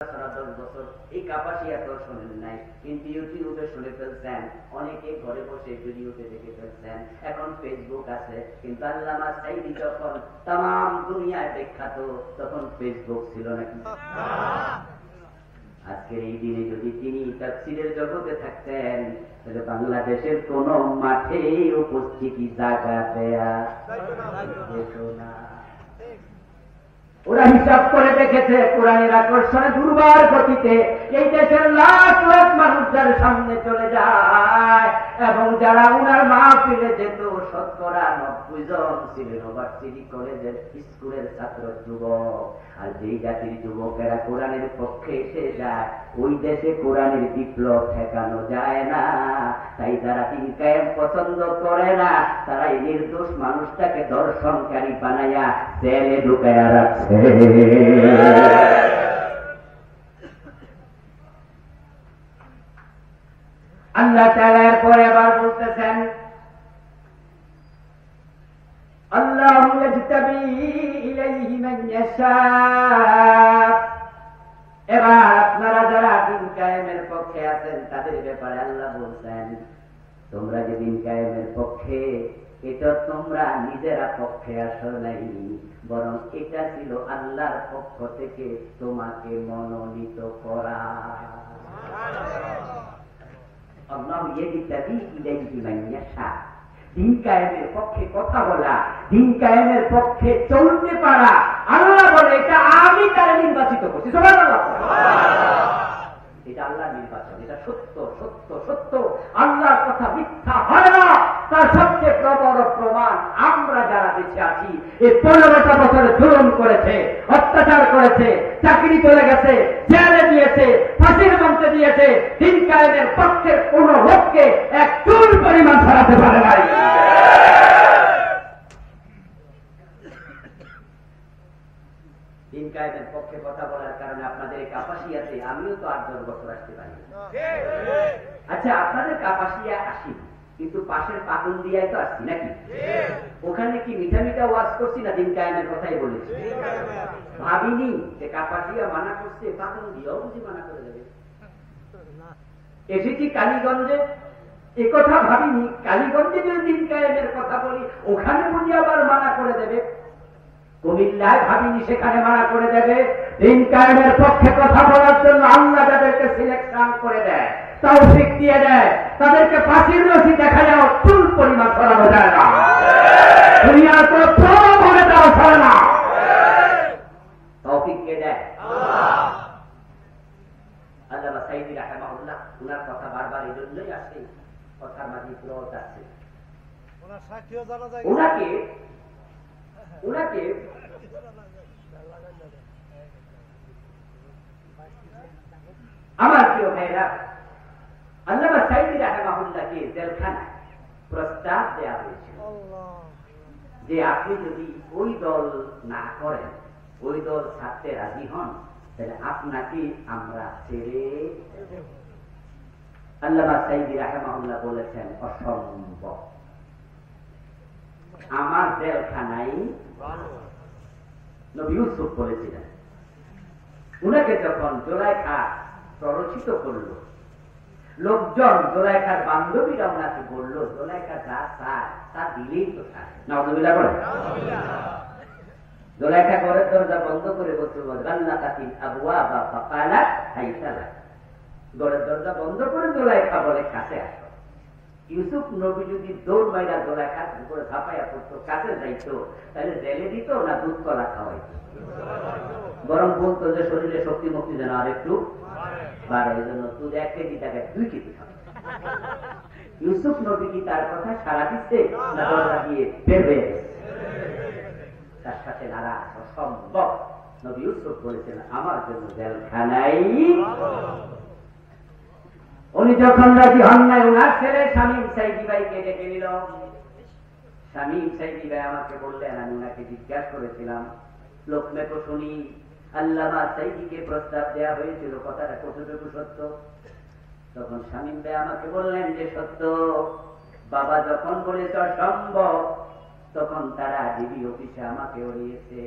সারা 10 বছর এই কাপাসিয়া তো শোনেন নাই, কিন্তু ইউটিউবে শুনে ফেলছেন, অনেকে ঘরে বসে ভিডিওতে দেখে ফেলছেন, এখন ফেসবুক আছে। কিন্তু আল্লামা সাঈদী যখন তাম দুনিয়ায় বিখ্যাত, তখন ফেসবুক ছিল নাকি? আজকের এই দিনে যদি তিনি তাফসীরের জগতে থাকতেন, তাহলে বাংলাদেশের কোন মাঠে উপস্থিতি জায়গা দেয়া যেত না। ওরা হিসাব করে দেখেছে, কোরআনের আকর্ষণে দুর্বার গতিতে এই দেশের লাখ লাখ মানুষ যার সামনে চলে যায়, এবং যারা উনার মাহফিলে যেত শতকরা 90 জন ছিলেন ইউনিভার্সিটি কলেজের স্কুলের ছাত্র যুবক। আর যেই জাতির যুবকেরা কোরআনের পক্ষে এসে যায়, ওই দেশে কোরআনের বিপ্লব ঠেকানো যায় না। তাই যারা দিন কায়েম পছন্দ করে না, তারা এই নির্দোষ মানুষটাকে দর্শনকারী বানাইয়া জেলে ঢুকাইয়া রাখছে। আল্লাহ তাআলা এরপরে আবার বলতেছেন, আল্লাহু ইয়াজতাবি ইলাইহি মান ইয়াশা। এবার আপনারা যারা দিন কায়েমের পক্ষে আছেন, তাদের ব্যাপারে আল্লাহ বলছেন, তোমরা যে দিন কায়েমের পক্ষে, এটা তোমরা নিজেরা পক্ষে আসো নাই, বরং এটা ছিল আল্লাহর পক্ষ থেকে তোমাকে মনোনীত করা। আল্লাহু ইয়াজতাবি ইলাইহি মান ইয়াশা। দিন কায়েমের পক্ষে কথা বলা, দিন কায়েমের পক্ষে চলতে পারা, আল্লাহ বলে এটা আমি তারা নির্বাচিত করছি। সুবহানাল্লাহ। এটা আল্লাহ নির্বাচন, এটা সত্য সত্য সত্য। আল্লাহর কথা মিথ্যা হয় না। তার সবচেয়ে প্রবল প্রমাণ আমরা যারা বেঁচে আছি, এই 15টা বছরে জুলুম করেছে, অত্যাচার করেছে, চাকরি চলে গেছে, জেলে দিয়েছে, ফাঁসির মঞ্চে দিয়েছে, দিন কায়েমের পক্ষের কোন লোককে এক চুল পরিমাণ ছড়াতে পারে নাই। দিন কায়েমের পক্ষে কথা বলার কারণে আপনাদের কাপাসিয়াতে আমিও তো 8-10 বছর আসতে পারি। আচ্ছা, আপনাদের কাপাসিয়া আসি, কিন্তু পাশের পাকুন দিয়াই তো আসছি নাকি? ওখানে কি মিঠা মিঠা ওয়াজ করছি না দিন কায়েমের কথাই বলেছি? ভাবিনি যে কাপাসিয়া মানা করছে, পাকুন দিয়াও বুঝি মানা করে দেবে। এসেছি কালীগঞ্জে, একথা ভাবিনি কালীগঞ্জে যদি দিন কায়েমের কথা বলি, ওখানে বুঝি আবার মানা করে দেবে। কুমিল্লায় ভাবিনি সেখানে মানা করে দেবে। দিন কায়েমের পক্ষে কথা বলার জন্য আল্লাহ যাদেরকে সিলেকশন করে দেয়, তৌফিক দিয়ে দেয়, তাদেরকে ফাঁসির রশি দেখা যাও চুল পরিমাণ ছড়ানো যায় না। দুনিয়ার তো ভাবে তাও ছড়ে না। তৌফিক কে দেয়? আল্লামা সাঈদী রাহিমাহুল্লাহ, উনার কথা বারবার এই জন্যই আসে, কথার মাঝে প্রয়োগ আছে। উনাকে আমার প্রিয় ভাইরা, আল্লামা সাঈদী রাহিমাহুল্লাহকে জেলখানায় প্রস্তাব দেওয়া হয়েছিল যে আপনি যদি ওই দল না করেন, ওই দল ছাড়তে রাজি হন, তাহলে আপনাকে আমরা ছেড়ে। আল্লামা সাঈদী রাহিমাহুল্লাহ বলেছেন, অসম্ভব, আমার জেলখানাই নবী ইউসুফ বলেছিলেন। উনাকে যখন জুলাইখা প্ররোচিত করল, লোকজন জুলাইখার বান্ধবীরা ওনাকে বলল, জুলাইখা যা চায় তা দিলেই তো চায়। নাউযুবিল্লাহ বলে। জুলাইখা ঘরের দরজা বন্ধ করে বলতে রান্নাকাতিন আবওয়াবা ফাকালাত হাইতা লাক। ঘরের দরজা বন্ধ করে জুলাইখা বলে, কাছে আসো। ইউসুফ নবী যদি দৌড় মাইরা জুলাইখার উপরে ঝাঁপাইয়া পড়তো, কাছে যাইতো, তাহলে জেলে দিত না দুধ কলা খাওয়াইতো? বরং বলতো যে শরীরে শক্তি মুক্তি যেন আর একটু বাড়ে, এই জন্য তুই 1 কেজি টাকা 2 কেজি খাবে। ইউসুফ নবী কি তার কথা সারা দিচ্ছে না দরজা দিয়ে বের হয়ে গেছে? তার সাথে নারাজ, অসম্ভব। নবী ইউসুফ বলেছেন, আমার জন্য জেলখানাই। উনি যখন রাজি হন নাই, উনার ছেলে শামীম সাঈদী ভাইকে ডেকে নিল। শামীম সাঈদী ভাই আমাকে বললেন, আমি উনাকে জিজ্ঞাসা করেছিলাম, লোকমে তো শুনি আল্লামা সাঈদীকে প্রস্তাব দেওয়া হয়েছিল, কথাটা কতটুকু সত্য? তখন শামীম ভাই আমাকে বললেন যে সত্য। বাবা যখন বলেছে অসম্ভব, তখন তারা ডিবি অফিসে আমাকে ওড়িয়েছে।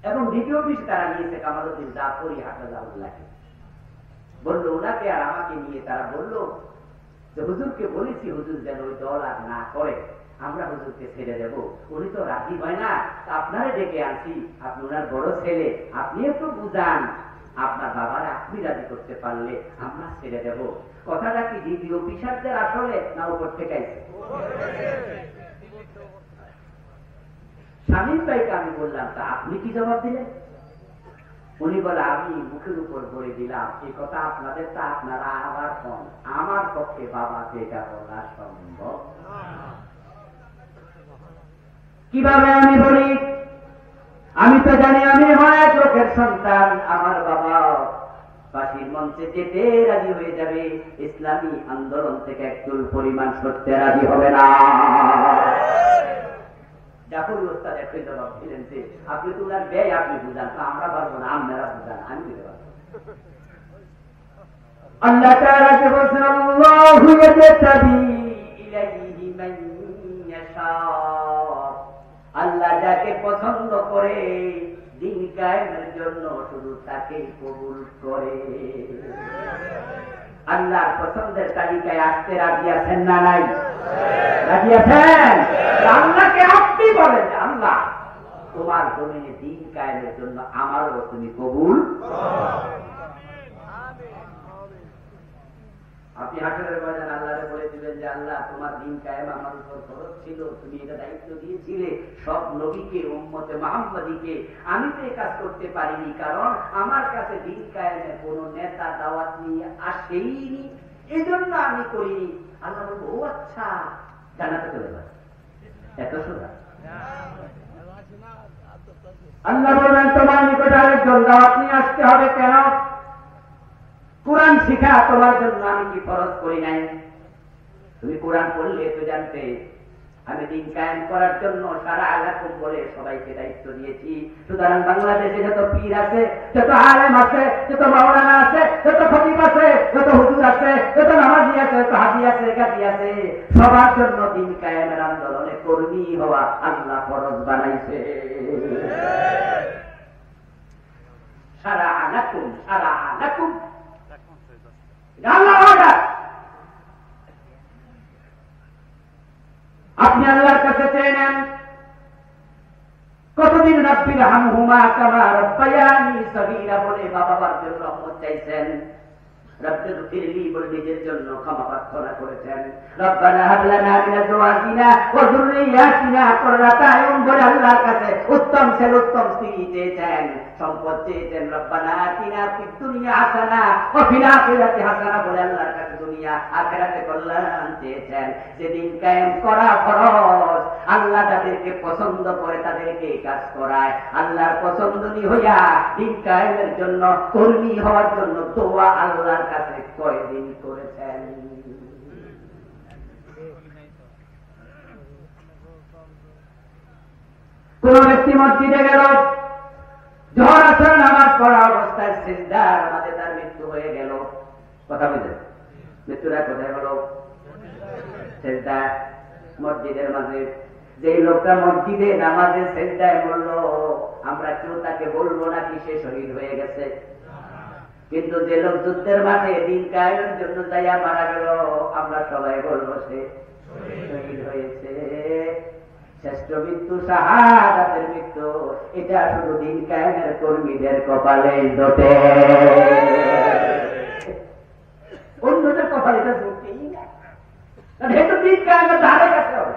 এবং দ্বিতীয় বিষয় তারা নিয়েছে কামালউদ্দিন জাফরি হাফেজাহুল্লাহকে। বললো ওনাকে আর আমাকে নিয়ে তারা বলল যে হুজুরকে বলেছি হুজুর যেন ওই দল আর না করে, আমরা হুজুরকে ছেড়ে দেব, উনি তো রাজি হয় না, আপনারা ডেকে আনছি, আপনি ওনার বড় ছেলে, আপনি একটু বুঝান, আপনার বাবার আপনি রাজি করতে পারলে আমরা ছেড়ে দেব। কথাটা কি দ্বিতীয় অফিসারদের আসলে না উপর থেকে আইছে? স্বামীর ভাইকে আমি বললাম তা আপনি কি জবাব দিলেন? উনি বলে আমি মুখের উপর বলে দিলাম এই কথা আপনাদের তা আপনারা আবার কন, আমার পক্ষে বাবাকে এটা বলা সম্ভব। কিভাবে আমি বলি? আমি তো জানি আমি মায়ের চোখের সন্তান, আমার বাবা ফাঁসির মঞ্চে যেতে রাজি হয়ে যাবে, ইসলামী আন্দোলন থেকে একটু পরিমাণ সরতে রাজি হবে না। জাফরি ওস্তাদ একটু জবাব দিলেন যে আপনি তো ওনার ব্যয় আপনি বুঝান, তো আমরা পারবো না, আপনারা বুঝান, আমি দিতে পারবো। আল্লাহ তাআলা যে বলেছেন আল্লাহু ইয়াজতাবি ইলাইহি মান ইয়াশা, আল্লাহ যাকে পছন্দ করে দিন কায়েমের জন্য শুধু তাকে কবুল করে। আল্লাহর পছন্দের তালিকায় আসতে রাজি আছেন না নাই? রাজি আছেন? আল্লাহকে আপনি বলেন আল্লাহ তোমার জমিনে দিন কায়েমের জন্য আমারও তুমি কবুল। আপনি হাসরের ময়দানে আল্লাহরে বলে দিবেন যে আল্লাহ তোমার দিন কায়েম আমার উপর ফরজ ছিল, তুমি এটা দায়িত্ব দিয়েছিলে সব নবীকে, উম্মতে মুহাম্মাদীকে, আমি তো এই কাজ করতে পারিনি কারণ আমার কাছে দিন কায়েমের কোন নেতা দাওয়াত নিয়ে আসেইনি, এই জন্য আমি করিনি। আল্লাহ বলবো ও আচ্ছা, জানাতে চলে যাবে, এত সোজা। আল্লাহ বলবেন তোমার নিকটে আরেকজন দাওয়াত নিয়ে আসতে হবে কেন? কোরআন শিখা তোমার জন্য আমি কি ফরজ করি নাই? তুমি কোরআন পড়লে তো জানতে আমি দিন কায়েম করার জন্য সারা আলাকুম বলে সবাইকে দায়িত্ব দিয়েছি। সুতরাং বাংলাদেশে যত পীর আছে, যত আলেম আছে, যত মাওলানা আছে, যত খতিব আছে, যত হুজুর আছে, যত নামাজি আছে, যত হাজি আছে, গাজী আছে, সবার জন্য দিন কায়েমের আন্দোলনে কর্মী হওয়া আল্লাহ ফরজ বানাইছে। সারা আলাকুম, সারা আলাকুম আপনি আল্লাহর কাছে চেয়ে নেন কতদিন রাব্বি রহমহুমা কামা রাব্বায়ানি সগীরা বলে বাবা মার জন্য রহমত চাইছেন, রব্বির ফিরলি বলে নিজের জন্য ক্ষমা প্রার্থনা করেছেন, রব্বানা হাব লানা মিন আজওয়াজিনা ওয়া যুররিয়াতিনা কুররাতা আয়ুন বলে আল্লাহর কাছে উত্তম ছেলে উত্তম স্ত্রী চেয়েছেন, সম্পদ চেয়েছেন, রব্বানা আতিনা ফিদ দুনিয়া হাসানা ওয়া ফিল আখিরাতি হাসানা বলে আল্লাহর কাছে দুনিয়া আখিরাতে কল্যাণ চেয়েছেন। যেদিন কায়েম করা ফরজ, আল্লাহ যাদেরকে পছন্দ করে তাদেরকে কাজ করায়, আল্লাহর পছন্দনী হইয়া দিন কায়েমের জন্য কর্মী হওয়ার জন্য দোয়া আল্লাহর কাছে কয়দিন করেছেন? কোন ব্যক্তি মসজিদে গেল, ঝড় আসর নামাজ পড়া অবস্থায় সিজদার মাঝে তার মৃত্যু হয়ে গেল, কথা বুঝলেন? মৃত্যুটা কোথায় হলো? সিজদা, মসজিদের মাঝে। যে লোকটা মসজিদে নামাজে সিজদায় মরল, আমরা কেউ তাকে বলবো না কি সে শহীদ হয়ে গেছে? কিন্তু যে লোক যুদ্ধের মাঠে দিন কায়েমের জন্য যাইয়া মারা গেল, আমরা সবাই বলবো সে শহীদ হয়েছে। শ্রেষ্ঠ মৃত্যু শাহাদাতের মৃত্যু, এটা শুধু দিন কায়েমের কর্মীদের কপালে জোটে, অন্যদের কপালে এটা জোটেই না। যেহেতু দিন কায়েমের ধারে কাছে হবে,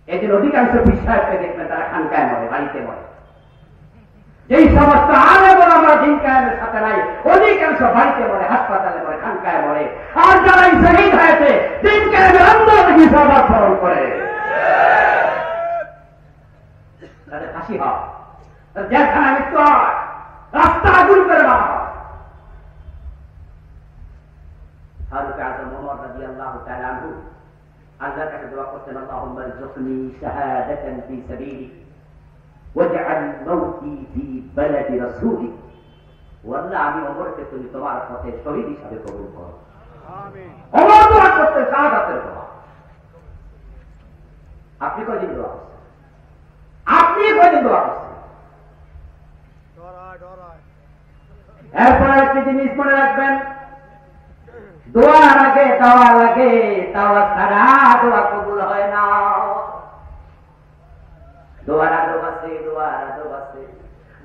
এই জন্য অধিকাংশ বিশ্বাসকে দেখবেন তারা খানকায় মরে, বাড়িতে মরে। যেই সমস্ত আলেম আমরা দিন কায়েমের সাথে নাই, অধিকাংশ বাড়িতে মরে, হাসপাতালে মরে, খানকায় মরে। আর যারা শহীদ হয়েছে দিন কায়েমের আন্দোলনে হিসাব স্মরণ করে, তাদের ফাঁসি হয়, জেলখানা মৃত্যু হয়, রাস্তা আগুন করে দেওয়া হয়। ফারুক আজম ওমর রাদিয়াল্লাহু তাআলা আনহু আল্লাহর কাছে দোয়া করতেন, আল্লাহুম্মা রযুকনি শাহাদাতান ফি সাবিলিক ওয়াজআল মাউতি ফি বালাদি রাসূলিক। আল্লাহ আমি ওমরকে তুমি তোমার পথে শহীদ হিসাবে কবুল করো। আমিন। ওমর দোয়া করতেন শাহাদাতের দোয়া। আপনি কয়দিন দোয়া করছেন? আপনি কয়দিন দোয়া করছেন? এরপরে একটি জিনিস মনে রাখবেন, দোয়া লাগে, দাওয়া লাগে, দাওয়া ছাড়া দোয়া কবুল হয় না। দোয়ার আদব আছে, দোয়ার আদব আছে।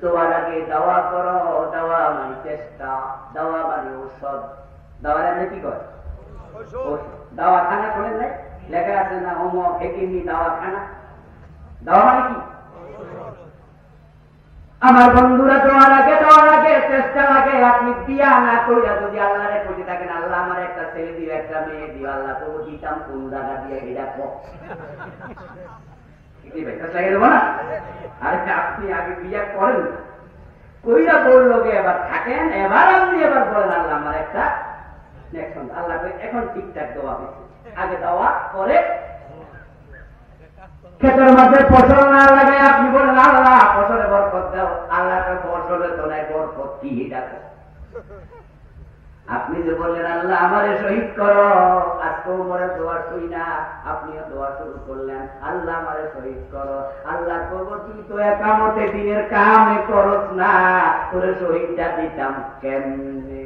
দোয়ার আগে দাওয়া করো, দাওয়া মানে চেষ্টা, দাওয়া মানে ঔষধ। দাওয়ার আগে কি করে? দাওয়া খানা করেন নাই, লেখা আছে না অমুক হেকিমি দাওয়া খানা। দাওয়া মানে কি? আমার বন্ধুরা, দোয়া লাগে চেষ্টা লাগে। আপনি বিয়া না কইরা যদি আল্লাহরে কইতে থাকেন, আল্লাহ আমার একটা ছেলে দিও, একটা মেয়ে দিও, আল্লাহ তবু দিতাম কোন জায়গা দিয়ে এটা আপনি আগে বিয়া করেন না, কইরা বলল এবার থাকেন, এবার আপনি এবার বলেন আল্লাহ আমার একটা আল্লাহ এখন ঠিকঠাক দোয়া হয়েছে। আগে দেওয়া পরে ক্ষেতের মধ্যে ফসল না লাগে আপনি বলেন আল্লাহ ফসলে বরকত দাও, আল্লাহ ফসলে তো নাই বরকত কি ডাকো। আপনি যে বললেন আল্লাহ আমারে শহীদ করো, আজকে মরে দোয়া শুই না, আপনিও দোয়া শুরু করলেন আল্লাহ আমারে শহীদ করো। আল্লাহ করবো তুই তো একামতে দিনের কামে করস না, তোরে শহীদটা দিতাম কেমনে।